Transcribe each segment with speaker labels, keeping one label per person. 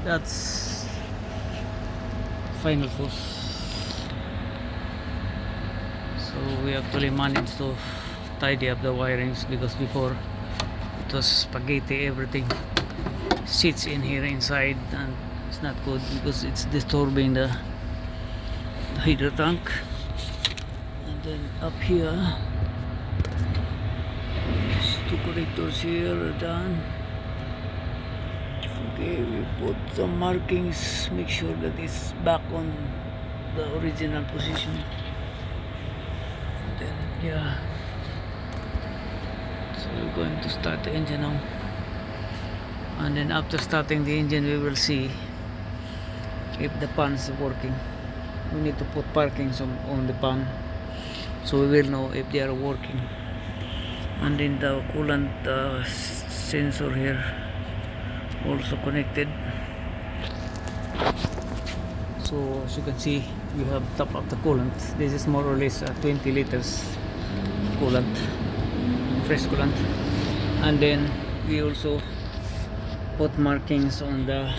Speaker 1: That's final force. So we actually managed to tidy up the wirings, because before it was spaghetti, everything sits in here inside, and it's not good because it's disturbing the hydro tank. And then up here, two connectors here are done. Okay, we put some markings, make sure that it's back on the original position. And then yeah, so we're going to start the engine now. And then after starting the engine, we will see if the pan is working. We need to put markings on the pan, so we will know if they are working. And then the coolant sensor here also connected. So as you can see, we have top up the coolant. This is more or less 20 liters coolant, fresh coolant. And then we also put markings on the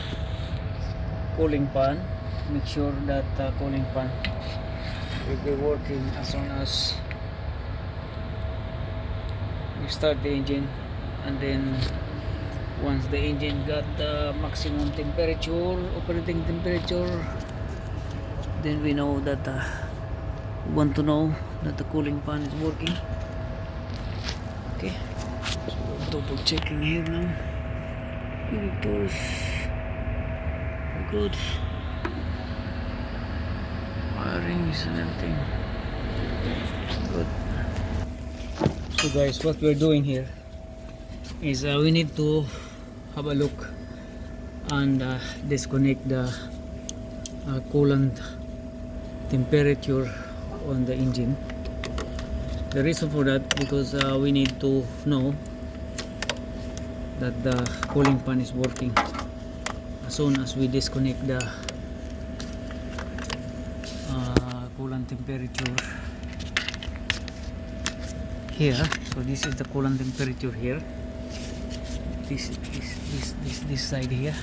Speaker 1: cooling pan. Make sure that the cooling pan will be working as soon as we start the engine. And then once the engine got the maximum temperature, operating temperature, then we know that we want to know that the cooling pan is working. Okay, so we're double checking here now. Connectors are good, wirings and everything good. So guys, what we're doing here is we need to have a look and disconnect the coolant temperature on the engine. The reason for that, because we need to know that the cooling pan is working as soon as we disconnect the coolant temperature here. So this is the coolant temperature here, this side here.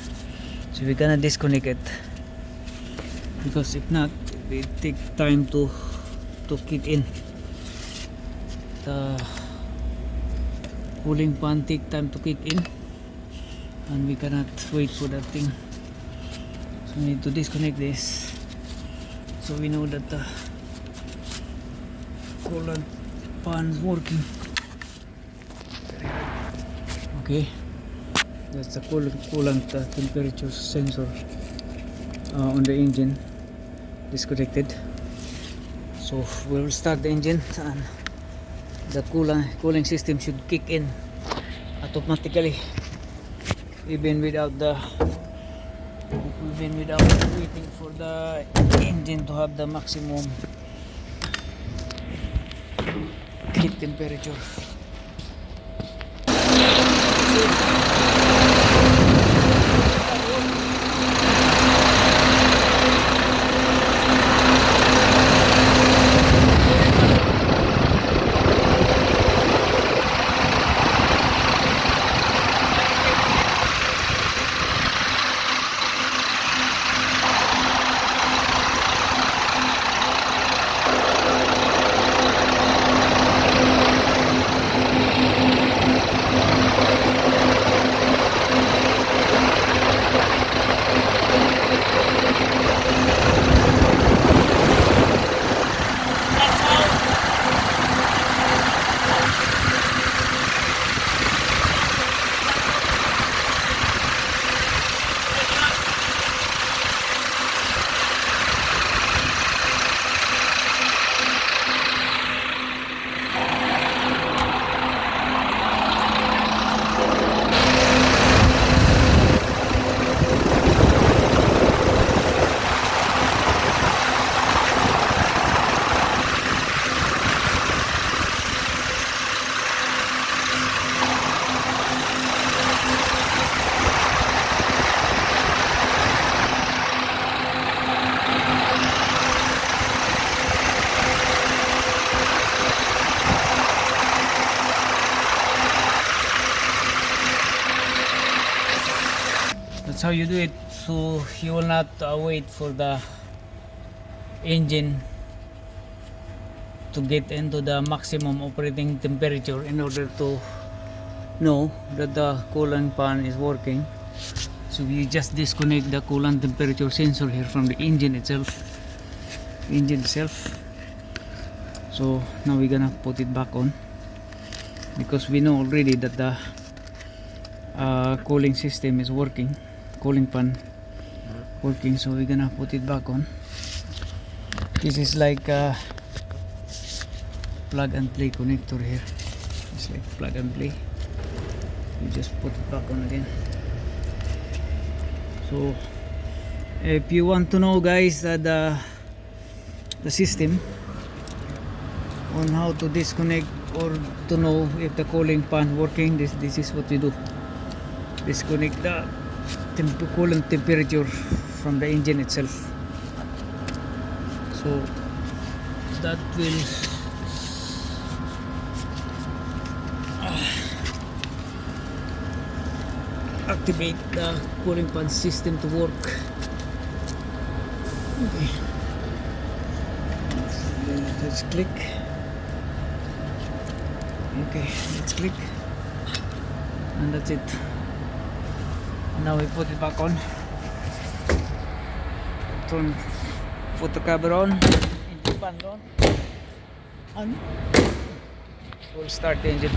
Speaker 1: So we're gonna disconnect it, because if not, it take time to kick in. The cooling pan take time to kick in, and we cannot wait for that thing. So we need to disconnect this, so we know that the coolant pan is working. Okay, that's the coolant temperature sensor on the engine disconnected. So we will start the engine, and the cooling system should kick in automatically, even without waiting for the engine to have the maximum heat temperature. that's how you do it, so you will not wait for the engine to get into the maximum operating temperature in order to know that the coolant fan is working. So we just disconnect the coolant temperature sensor here from the engine itself. So now we're gonna put it back on, because we know already that the cooling system is working, cooling fan working. So we're gonna put it back on. This is like a plug and play connector here. It's like plug and play. You just put it back on again. So if you want to know, guys, the system on how to disconnect or to know if the cooling fan working, this is what we do. Disconnect the coolant temperature from the engine itself. So that will activate the cooling fan system to work. Okay, let's click. Okay, let's click, and that's it. Now we put it back on. Put the cover on, engine fan on, and we'll start the engine.